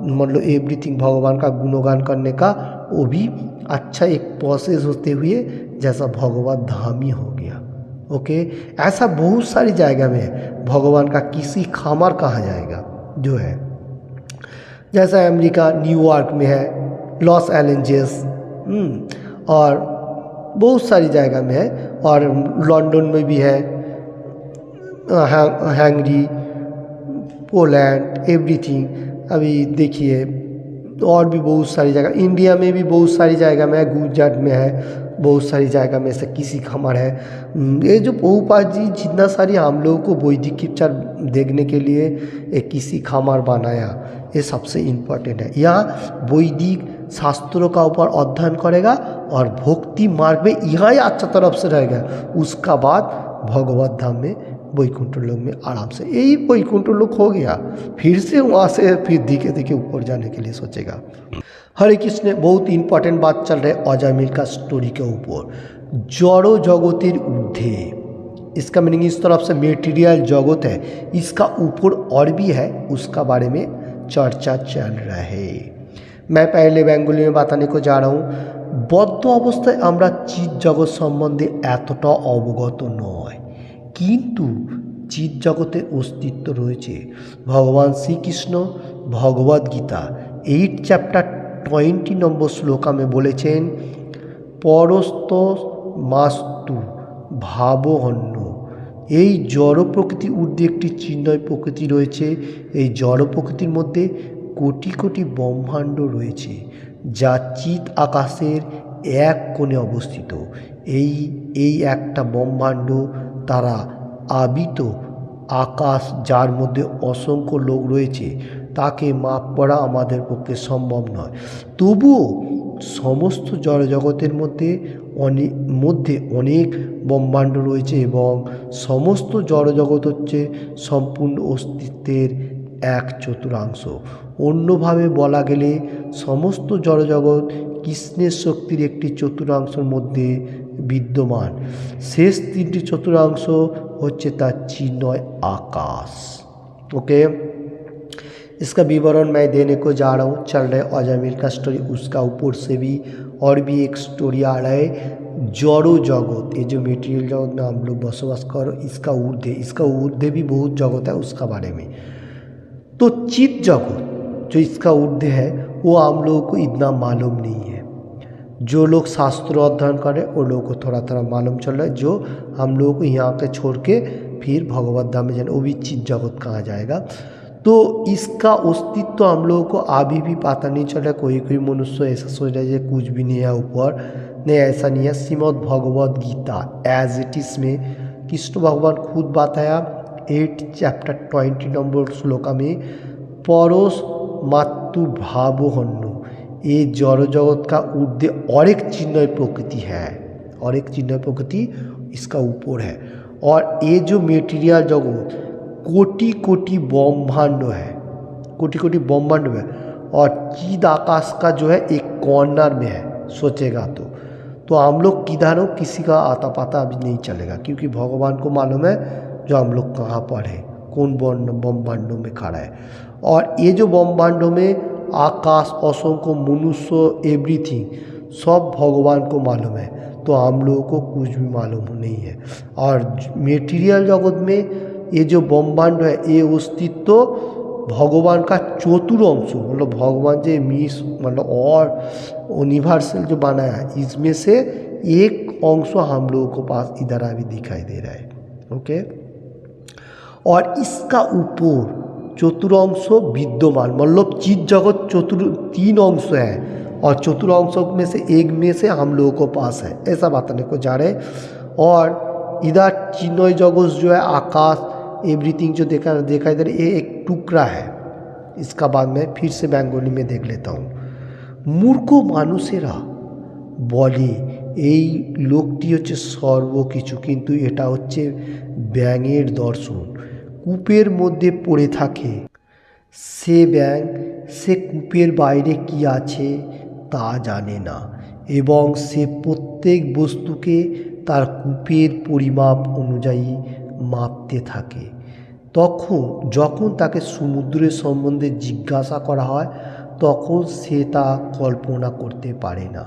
मतलब एवरीथिंग भगवान का गुणगान करने का वो भी अच्छा एक प्रोसेस होते हुए जैसा भगवत धाम ही हो गया। ओके, ऐसा बहुत सारी जगह में भगवान का किसी खामर कहा जाएगा जो है, जैसा अमेरिका न्यूयॉर्क में है, लॉस एंजल्स और बहुत सारी जगह में है, और लंदन में भी है, हंगरी, पोलैंड, एवरीथिंग। अभी देखिए और भी बहुत सारी जगह, इंडिया में भी बहुत सारी जगह में है, गुजरात में है, बहुत सारी जगह में से किसी खमर है। ये जो प्रभुपाद जी जितना सारी हम लोगों को वैदिक किप्चर देखने के लिए एक किसी खमर बनाया, ये सबसे इम्पोर्टेंट है। यहाँ वैदिक शास्त्रों का ऊपर अध्ययन करेगा और भक्ति मार्ग में यहाँ अच्छा तरफ से रहेगा, उसका बाद भगवत धाम में वैकुंठ लोक में आराम से, यही वैकुंठ लोक हो गया। फिर से वहाँ से फिर धीरे धीरे ऊपर जाने के लिए सोचेगा। हरे कृष्ण, बहुत इंपॉर्टेंट बात चल रही है अजामिल का स्टोरी के ऊपर, जड़ो जगतेर ऊर्ध्वे। इसका मीनिंग इस तरफ से मेटीरियल जगत है, इसका ऊपर और भी है, उसका बारे में चर्चा चल रहा है। मैं पहले बेंगली में बताने को जा रहा हूँ। बद्ध अवस्थाय आमरा चित जगत सम्बन्धे एतटा अवगत नय, किन्तु चित जगतेर अस्तित्व रयेछे। भगवान श्रीकृष्ण भगवद गीता 8 चैप्टर 20 নম্বর শ্লোকা में বলেছেন, পরস্ত মাস্তু ভাবহন্য। এই জড় প্রকৃতি ঊর্ধ্বে একটি চিন্ময় প্রকৃতি রয়েছে। এই জড় প্রকৃতির মধ্যে কোটি কোটি ব্রহ্মাণ্ড রয়েছে যা চিত আকাশের এক কোণে অবস্থিত। এই একটা ব্রহ্মাণ্ড তারা আবিত আকাশ, যার মধ্যে অসংখ্য লোক রয়েছে, তাকে মাপ করা আমাদের পক্ষে সম্ভব নয়। তবুও সমস্ত জড়জগতের মধ্যে অনেক ব্রহ্মাণ্ড রয়েছে এবং সমস্ত জড়জগৎ হচ্ছে সম্পূর্ণ অস্তিত্বের এক চতুর্থাংশ। অন্যভাবে বলা গেলে সমস্ত জড়জগৎ কৃষ্ণের শক্তির একটি চতুর্থাংশের মধ্যে বিদ্যমান। শেষ 3টি চতুর্থাংশ হচ্ছে তার চিন্ময় আকাশ। ওকে, इसका विवरण मैं देने को जा रहा हूँ। चल रहे अजामिल का स्टोरी, उसका ऊपर से भी और भी एक स्टोरी आ रहा है जड़ो जगत। ये जो मेटीरियल जगत में हम लोग बसवास करो, इसका ऊर्ध्व भी बहुत जगत है, उसका बारे में। तो चित जगत जो इसका ऊर्ध्व है वो हम लोगों को इतना मालूम नहीं है। जो लोग शास्त्र अध्ययन करें वो लोगों को थोड़ा थोड़ा मालूम चल रहा है, जो हम लोगों को यहाँ के छोड़ के फिर भगवत धाम में जाना, वो भी चित जगत कहा जाएगा। तो इसका अस्तित्व तो हम लोगों को अभी भी पता नहीं चल रहा। कोई मनुष्य ऐसा सोच रहा है कुछ भी नहीं है ऊपर, नहीं ऐसा नहीं है। Shrimad Bhagavad Gita as it is में कृष्ण भगवान खुद बताया 8 चैप्टर 20 नंबर श्लोका में, परोस मातु भावो हन्नु, ये जड़ जगत का ऊर्ध्व और एक चिन्मय प्रकृति है, और एक चिन्मय प्रकृति इसका ऊपर है। और ये जो मेटीरियल जगत कोटि कोटि ब्रह्मांड है, कोटि कोटि ब्रह्मांड में, और चिद आकाश का जो है एक कॉर्नर में है, सोचेगा तो हम लोग किधर हो किसी का आता पता अभी नहीं चलेगा, क्योंकि भगवान को मालूम है जो हम लोग कहाँ पर है, कौन ब्रह्मांडों में खड़ा है। और ये जो ब्रह्मांडों में आकाश, असंख्य मनुष्य, एवरीथिंग सब भगवान को मालूम है, तो हम लोगों को कुछ भी मालूम नहीं है। और मेटीरियल जगत में ये जो ब्रह्मांड है ये अस्तित्व तो भगवान का चतुर्थ, मतलब भगवान जो मीस मतलब और यूनिवर्सल जो बनाया है, इसमें से एक अंश हम लोगों को पास इधर अभी दिखाई दे रहा है। ओके, और इसका ऊपर चतुरंश विद्यमान, मतलब चित जगत 3 अंश है, और चतुरंश में से एक में से हम लोगों को पास है, ऐसा बताने को जा रहे। और इधर चिन्मय जगत जो है आकाश एवरीथिंग जो देखा इधर, ये एक टुकड़ा है। इसका बाद में फिर से बेंगोली में देख लेता हूँ। मूर्ख मानुषेरा বলে এই লোকটি হচ্ছে সর্বকিছু, কিন্তু এটা হচ্ছে ব্যাঙের দর্শন। কূপের মধ্যে পড়ে থাকে সে ব্যাঙ, সে কূপের বাইরে কি আছে তা জানে না, এবং সে প্রত্যেক বস্তুকে তার কূপের পরিমাপ অনুযায়ী মাপতে থাকে। যখন তাকে সমুদ্রের সম্বন্ধে জিজ্ঞাসা করা হয় তখন সে তা কল্পনা করতে পারে না।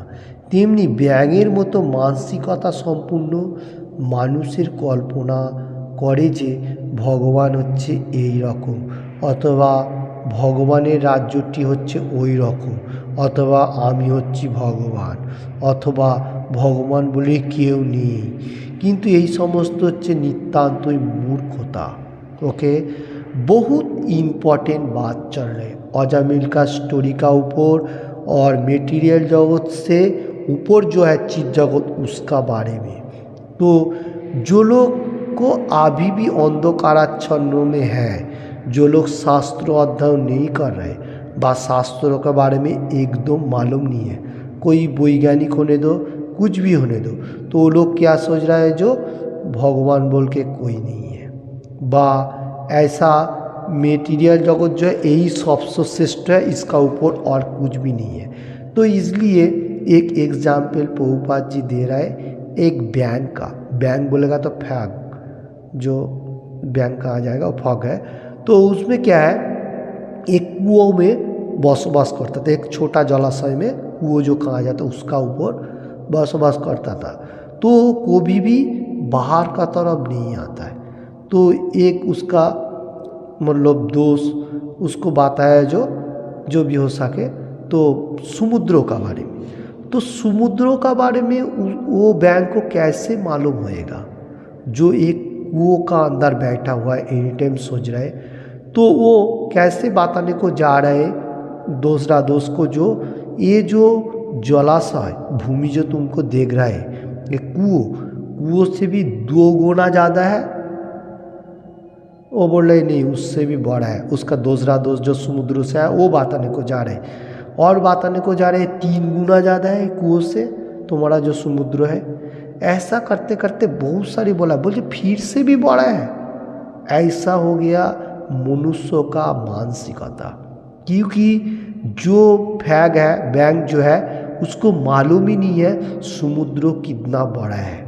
তেমনি ব্যাঙের মতো মানসিকতা সম্পূর্ণ মানুষের কল্পনা করে যে ভগবান হচ্ছে এই রকম, অথবা ভগবানের রাজ্যটি হচ্ছে ওই রকম, অথবা আমি হচ্ছি ভগবান, অথবা ভগবান বলে কেউ নেই। কিন্তু এই সমস্ত হচ্ছে नितांतই मूर्खता। ओके, बहुत इम्पोर्टेंट बात चल रही है अजामिल का स्टोरी का ऊपर, और मेटीरियल जगत से ऊपर जो है चित जगत उसका बारे में। तो जो लोग को अभी भी अंधकाराच्छन्न में है, जो लोग शास्त्र अध्ययन नहीं कर रहे बा शास्त्रों के बारे में एकदम मालूम नहीं है, कोई वैज्ञानिक होने दो, कुछ भी होने दो, तो वो लोग क्या सोच रहा है जो भगवान बोल के कोई नहीं है, बा ऐसा मेटीरियल जगत जो है यही सबसे श्रेष्ठ है, इसका ऊपर और कुछ भी नहीं है। तो इसलिए एक एग्जाम्पल प्रभुपाद जी दे रहा है एक बैंग का। बैंग बोलेगा तो फैग, जो बैंग कहा जाएगा वो फॉग है। तो उसमें क्या है, एक कुओं में बसवास करता था, एक छोटा जलाशय में कुओं जो कहा जाता है उसका ऊपर बसवास करता था। तो कभी भी बाहर का तरफ नहीं आता है। तो एक उसका मतलब दोस्त उसको बताया जो भी हो सके, तो समुद्रों का बारे में। तो समुद्रों का बारे में वो बैंग को कैसे मालूम होएगा जो एक कुओं का अंदर बैठा हुआ है, एनी टाइम सोच रहा है। तो वो कैसे बताने को जा रहा है दूसरा दोस्त को, जो ये जो जलाशय भूमि जो तुमको देख रहा है, ये कुओं से भी 2 गुना ज़्यादा है। वो बोल रहे नहीं उससे भी बड़ा है। उसका दूसरा दोस्त जो समुद्र से है वो बताने को जा रहे, और बताने को जा रहे 3 गुना ज़्यादा है कुओं से तुम्हारा जो समुद्र है। ऐसा करते करते बहुत सारी बोले फिर से भी बड़ा है। ऐसा हो गया मनुष्यों का मानसिकता, क्योंकि जो फैग है बैंग जो है उसको मालूम ही नहीं है समुद्र कितना बड़ा है।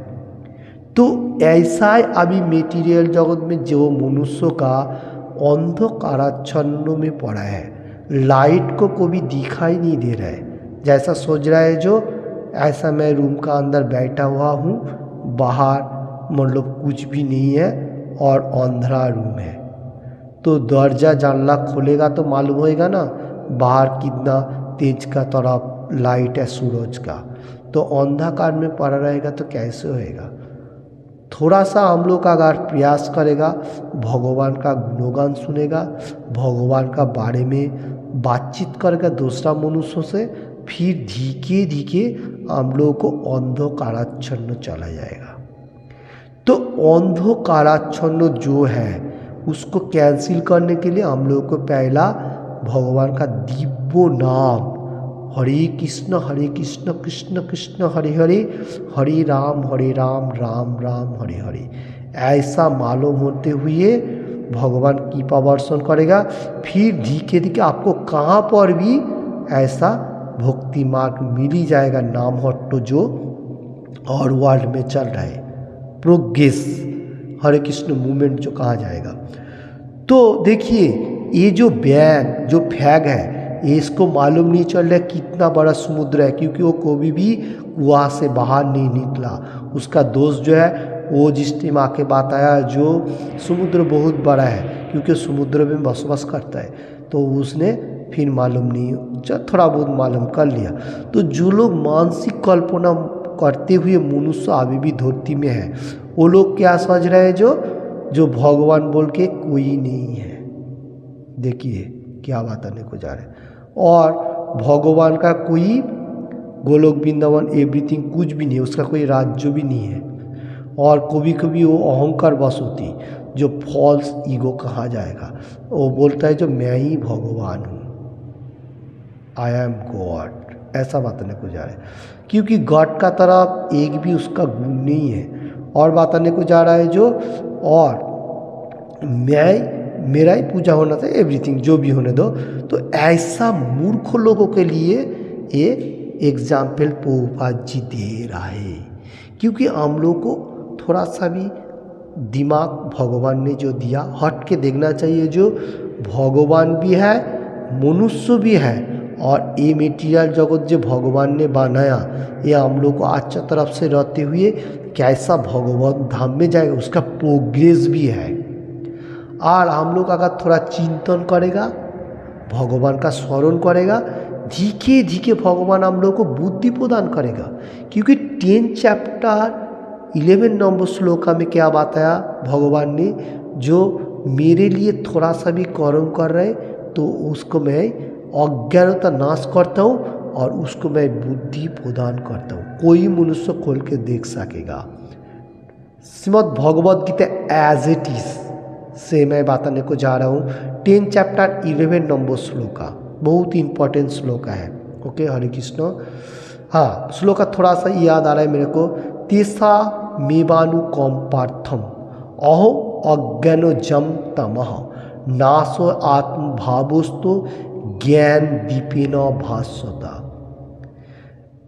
तो ऐसा अभी मेटीरियल जगत में जो मनुष्य का अंधकाराच्छन्न में पड़ा है, लाइट को कभी दिखाई नहीं दे रहा है। जैसा सोच रहा है जो, ऐसा मैं रूम का अंदर बैठा हुआ हूँ, बाहर मतलब कुछ भी नहीं है और अंधेरा रूम है। तो दरजा जानला खोलेगा तो मालूम होएगा ना बाहर कितना तेज का तरफ लाइट है सूरज का। तो अंधकार में पड़ा रहेगा तो कैसे होएगा। थोड़ा सा हम लोग अगर प्रयास करेगा, भगवान का गुणगान सुनेगा, भगवान का बारे में बातचीत करेगा दूसरा मनुष्यों से, फिर धीरे धीरे हम लोग को अंधकाराच्छन्न चला जाएगा। तो अंधकाराच्छन्न जो है उसको कैंसिल करने के लिए हम लोग को पहला भगवान का दिव्य नाम हरे कृष्ण कृष्ण कृष्ण हरे हरे, हरे राम राम राम हरे हरे, ऐसा मालूम होते हुए भगवान कृपा वर्षण करेगा। फिर धीरे धीरे आपको कहाँ पर भी ऐसा भक्ति मार्ग मिल ही जाएगा, नाम हट्टो जो और वर्ल्ड में चल रहा है प्रोग्रेस हरे कृष्ण मूवमेंट जो कहा जाएगा। तो देखिए ये जो बैग जो फैग है, ये इसको मालूम नहीं चल रहा कितना बड़ा समुद्र है, क्योंकि वो कभी भी कुआं से बाहर नहीं निकला। उसका दोस्त जो है वो जिस टाइम आके बात आया जो समुद्र बहुत बड़ा है, क्योंकि समुद्र में बसवास करता है, तो उसने फिर मालूम नहीं, थोड़ा बहुत मालूम कर लिया। तो जो लोग मानसिक कल्पना करते हुए मनुष्य अभी भी धरती में है, वो लोग क्या समझ रहे हैं जो भगवान बोल के कोई नहीं है। देखिए क्या बात आने को जा रहा है। और भगवान का कोई गोलोक वृंदावन एवरीथिंग कुछ भी नहीं है, उसका कोई राज्य भी नहीं है। और कभी कभी वो अहंकार बस होती जो फॉल्स ईगो कहा जाएगा, वो बोलता है जो मैं ही भगवान हूँ, आई एम गॉड, ऐसा बताने को जा रहा है। क्योंकि गॉड का तरफ एक भी उसका गुण नहीं है। और बताने को जा रहा है जो, और मेरा ही पूजा होना था, एवरीथिंग जो भी होने दो। तो ऐसा मूर्ख लोगों के लिए ये एग्जाम्पल प्रभुपाद जी दे रहा है, क्योंकि हम लोग को थोड़ा सा भी दिमाग भगवान ने जो दिया हट के देखना चाहिए। जो भगवान भी है, मनुष्य भी है, और ये मेटीरियल जगत जो भगवान ने बनाया, ये हम लोग को अच्छा तरफ से रहते हुए कैसा भगवान धाम में जाएगा उसका प्रोग्रेस भी है। और हम लोग अगर थोड़ा चिंतन करेगा, भगवान का स्मरण करेगा, धीरे धीरे भगवान हम लोग को बुद्धि प्रदान करेगा। क्योंकि 10 चैप्टर 11 नंबर श्लोका में क्या बताया भगवान ने, जो मेरे लिए थोड़ा सा भी कर्म कर रहे तो उसको मैं अज्ञानता नाश करता हूँ और उसको मैं बुद्धि प्रदान करता हूँ। कोई मनुष्य खोल के देख सकेगा। Shrimad Bhagavad Gita as it is से मैं बताने को जा रहा हूँ। 10 चैप्टर 11 नंबर श्लोका, बहुत इंपॉर्टेंट श्लोका है। ओके, हरे कृष्ण। हाँ, श्लोका थोड़ा सा याद आ रहा है मेरे को। तेसा मेवानु कम पार्थम अहो अज्ञानो जम तमः नासो आत्म भावोस्तो ज्ञान दीपेन भास्वता।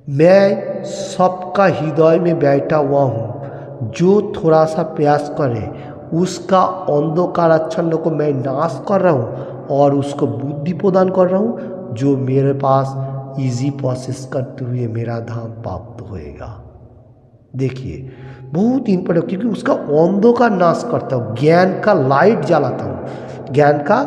मैं सबका हृदय में बैठा हुआ हूँ, जो थोड़ा सा प्रयास करे उसका अंधकाराच्छन्न को मैं नाश कर रहा हूँ और उसको बुद्धि प्रदान कर रहा हूँ, जो मेरे पास इजी प्रोसेस करते हुए मेरा धाम प्राप्त होएगा। देखिए बहुत इंपॉर्टेंट, क्योंकि उसका अंधकार नाश करता हूँ, ज्ञान का लाइट जलाता हूँ, ज्ञान का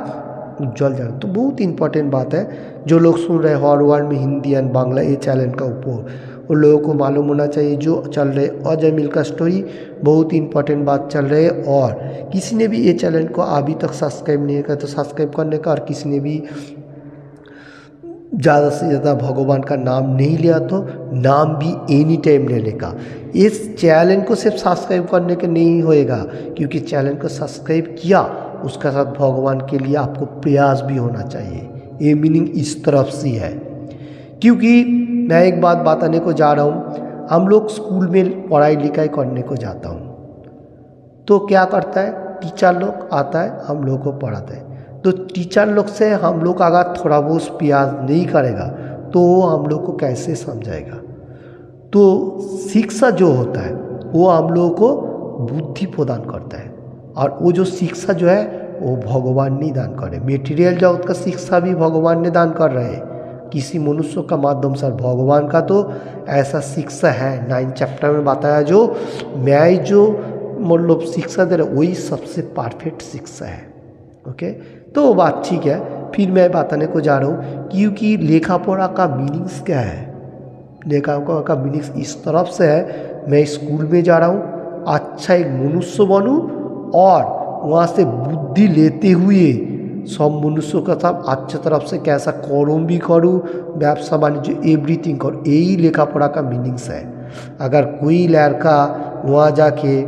उज्जवल जला। तो बहुत इंपॉर्टेंट बात है। जो लोग सुन रहे हर वर्ड में हिंदी एंड बांग्ला ये चैनल का ऊपर, उन लोगों को मालूम होना चाहिए जो चल रहे अजय मिल का स्टोरी, बहुत इंपॉर्टेंट बात चल रही है। और किसी ने भी ये चैनल को अभी तक सब्सक्राइब नहीं किया तो सब्सक्राइब करने का, और किसी ने भी ज़्यादा से ज़्यादा भगवान का नाम नहीं लिया तो नाम भी एनी टाइम लेने का। इस चैनल को सिर्फ सब्सक्राइब करने के नहीं होएगा, क्योंकि चैनल को सब्सक्राइब किया उसका साथ भगवान के लिए आपको प्रयास भी होना चाहिए। ये मीनिंग इस तरफ से है। क्योंकि मैं एक बात बताने को जा रहा हूँ, हम लोग स्कूल में पढ़ाई लिखाई करने को जाता हूँ तो क्या करता है, टीचर लोग आता है हम लोग को पढ़ाता है। तो टीचर लोग से हम लोग अगर थोड़ा बहुत प्रयास नहीं करेगा तो वो हम लोग को कैसे समझाएगा। तो शिक्षा जो होता है वो हम लोगों को बुद्धि प्रदान करता है, और वो जो शिक्षा जो है वो भगवान नहीं दान कर रहे। मेटीरियल जगत का शिक्षा भी भगवान ने दान कर रहे हैं किसी मनुष्य का माध्यम से। भगवान का तो ऐसा शिक्षा है 9 चैप्टर में बताया, जो मैं जो मतलब शिक्षा दे रहा वही सबसे परफेक्ट शिक्षा है। ओके, तो वो बात ठीक है। फिर मैं बताने को जा रहा हूँ क्योंकि लेखा पढ़ा का मीनिंग्स क्या है। लेखा पढ़ा का मीनिंग्स इस तरफ से है, मैं स्कूल में जा रहा हूँ, अच्छा एक मनुष्य बनूँ और वहाँ से बुद्धि लेते हुए सब मनुष्यों का साथ अच्छे तरफ से कैसा कर्म भी करूँ, व्यवसाय वाणिज्य एवरीथिंग करूँ। यही लेखा पढ़ा का मीनिंग्स है। अगर कोई लड़का वहाँ जाके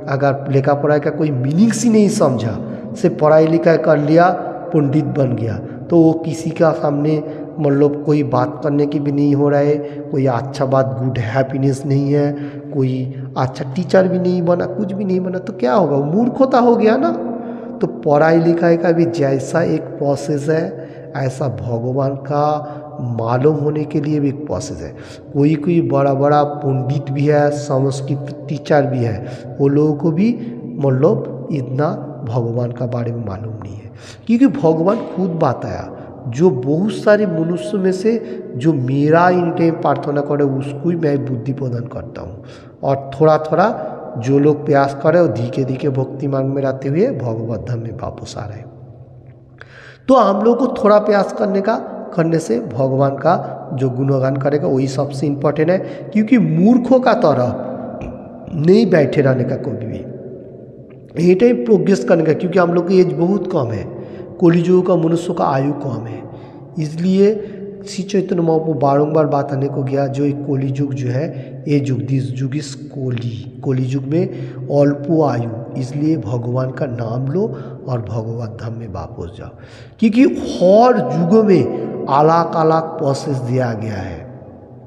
अगर लेखा पढ़ाई का कोई मीनिंग्स ही नहीं समझा, सिर्फ पढ़ाई लिखाई कर लिया, पंडित बन गया, तो वो किसी का सामने मतलब कोई बात करने की भी नहीं हो रहा है, कोई अच्छा बात गुड हैप्पीनेस नहीं है, कोई अच्छा टीचर भी नहीं बना, कुछ भी नहीं बना, तो क्या होगा, मूर्खता हो गया ना। तो पढ़ाई लिखाई का भी जैसा एक प्रोसेस है, ऐसा भगवान का मालूम होने के लिए भी एक प्रोसेस है। कोई कोई बड़ा बड़ा पंडित भी है, संस्कृत टीचर भी है, वो लोगों को भी मतलब इतना भगवान का बारे में मालूम नहीं है, क्योंकि भगवान खुद बताया जो बहुत सारे मनुष्य में से जो मेरा इन टाइम प्रार्थना करे उसको ही मैं बुद्धि प्रदान करता हूँ, और थोड़ा थोड़ा जो लोग प्रयास करे वो धीरे धीरे भक्ति मार्ग में रहते हुए भगवत धाम में वापस आ रहे। तो हम लोग को थोड़ा प्रयास करने से भगवान का जो गुणगान करेगा वही सबसे इम्पोर्टेंट है, क्योंकि मूर्खों का तरह नहीं बैठे रहने का कभी भी, यही टाइम प्रोग्रेस करने का, क्योंकि हम लोग की एज बहुत कम है, कलियुग का मनुष्य का आयु कम है। इसलिए श्री चैतन्य महाप्रभु बारंबार बात आने को गया, जो एक कलियुग जो है ये युग, दिस युग इस कलियुग में अल्प आयु, इसलिए भगवान का नाम लो और भगवत धाम में वापस जाओ, क्योंकि हर युगों में अलग अलग प्रोसेस दिया गया है।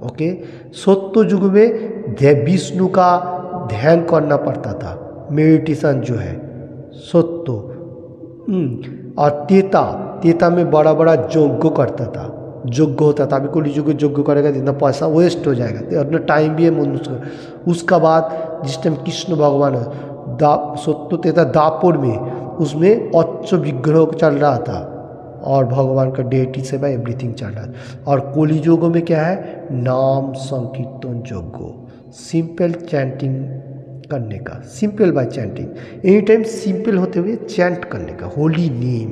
ओके, सत्य युग में विष्णु का ध्यान करना पड़ता था, मेडिटेशन जो है सत्य, और तेता में बड़ा बड़ा यज्ञ करता था, यज्ञ होता था। अभी कोई यज्ञ करेगा जितना पैसा वेस्ट हो जाएगा, तो अपना टाइम भी है मनुष्य। उसका बाद जिस टाइम कृष्ण भगवान सत्य तेता दापुर में, उसमें अच्छ विग्रह चल रहा था और भगवान का डेटी सेवा एवरीथिंग चल रहा था। और कलियुग में क्या है, नाम संकीर्तन यज्ञ, सिंपल चैंटिंग करने का, simple bye chanting, any time simple होते हुए चैंट करने का, होली नेम।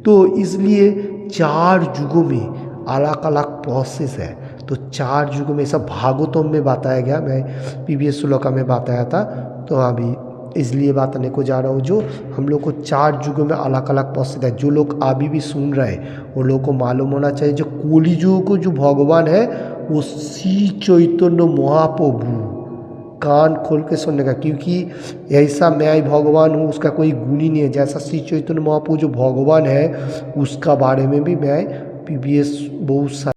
तो इसलिए 4 युगों में अलग अलग प्रोसेस है। तो 4 युगों में सब भागवतम में बताया गया, मैं प्रीवियस श्लोका में बताया था, तो अभी इसलिए बताने को जा रहा हूँ, जो हम लोग को 4 युगों में अलग अलग प्रोसेस है। जो लोग अभी भी सुन रहे हैं वो लोग को मालूम होना चाहिए, जो कलियुग को जो भगवान है वो श्री चैतन्य महाप्रभु, कान खोल के सुनने का, क्योंकि ऐसा मैं भगवान हूँ उसका कोई गुण ही नहीं है। जैसा श्री चैतन्य महाप्रभु जो भगवान है उसका बारे में भी मैं प्रीवियस बहुत